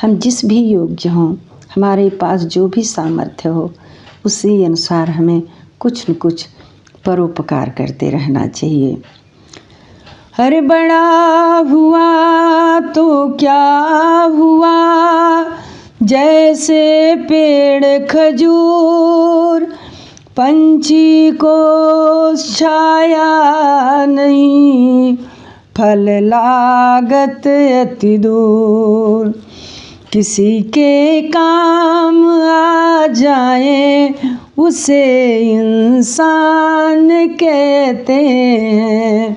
हम जिस भी योग्य हों, हमारे पास जो भी सामर्थ्य हो, उसी अनुसार हमें कुछ न कुछ परोपकार करते रहना चाहिए। अरे बड़ा हुआ तो क्या हुआ, जैसे पेड़ खजूर, पंछी को छाया नहीं, फल लागत अति दूर। किसी के काम आ जाए उसे इंसान कहते हैं,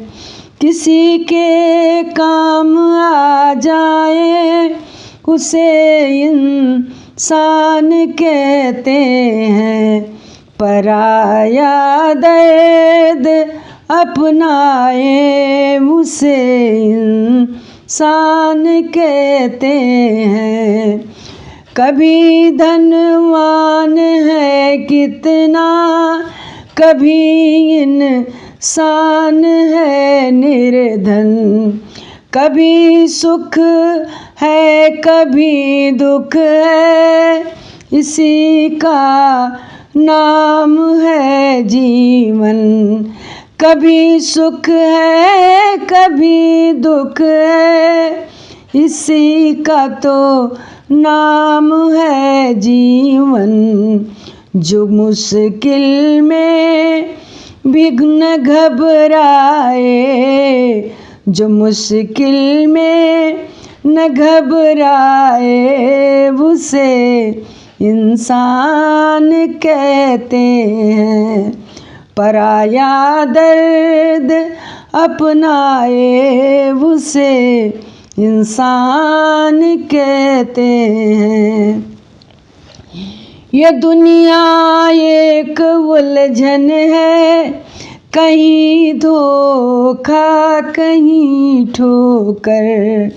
किसी के काम आ जाए उसे इंसान कहते हैं। पराया दर्द अपनाए उसे इंसान कहते हैं। कभी धनवान है कितना, कभी इंसान है निर्धन, कभी सुख है कभी दुख है, इसी का नाम है जीवन। कभी सुख है कभी दुख है, इसी का तो नाम है जीवन। जो मुश्किल में भी न घबराए, जो मुश्किल में न घबराए, उसे इंसान कहते हैं। पराया दर्द अपनाए उसे इंसान कहते हैं। ये दुनिया एक उलझन है, कहीं धोखा कहीं ठोकर,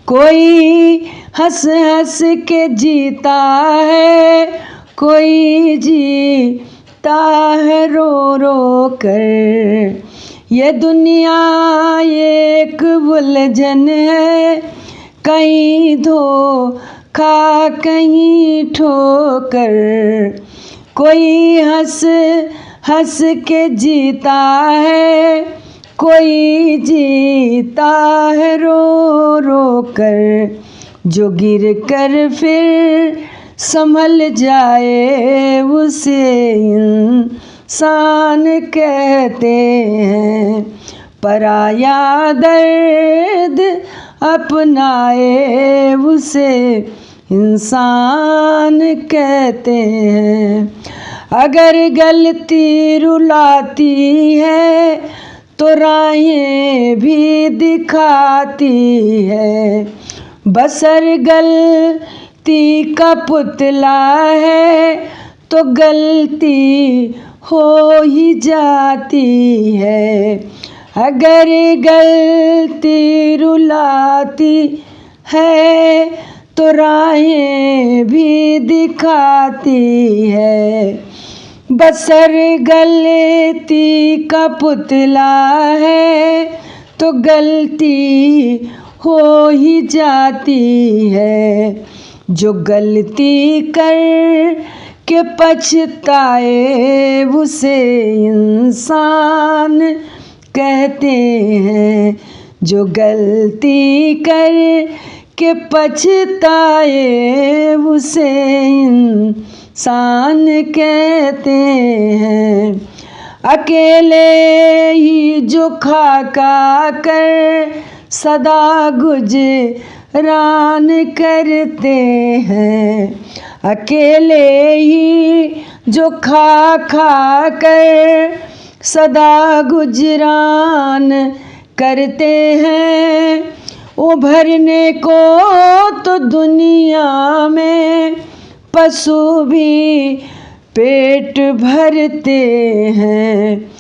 कोई हंस हंस के जीता है, कोई जीता है रो रो कर। ये दुनिया एक उलझन है, कहीं धोखा कहीं ठोकर, कोई हंस हंस के जीता है, कोई जीता है रो रो कर। जो गिर कर फिर संभल जाए उसे इंसान कहते हैं। पराया दर्द अपनाए उसे इंसान कहते हैं। अगर गलती रुलाती है तो राहें भी दिखाती है, बसर गलती का पुतला है तो गलती हो ही जाती है। अगर गलती रुलाती है तो राहें भी दिखाती है, बसर गलती का पुतला है तो गलती हो ही जाती है। जो गलती कर के पछताए उसे इंसान कहते हैं। जो गलती कर के पछताए उसे इंसान कहते हैं। अकेले ही जो खा कर सदा गुजरान करते हैं, अकेले ही जो खा कर सदा गुजरान करते हैं। उभरने को तो दुनिया में पशु भी पेट भरते हैं,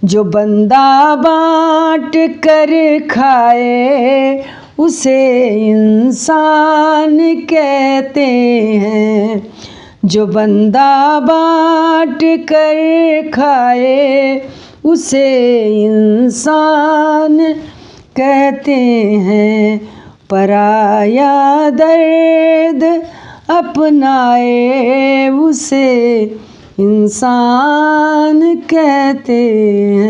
जो बंदा बांट कर खाए उसे इंसान कहते हैं। जो बंदा बांट कर खाए उसे इंसान कहते हैं। पराया दर्द अपनाए उसे इंसान कहते हैं।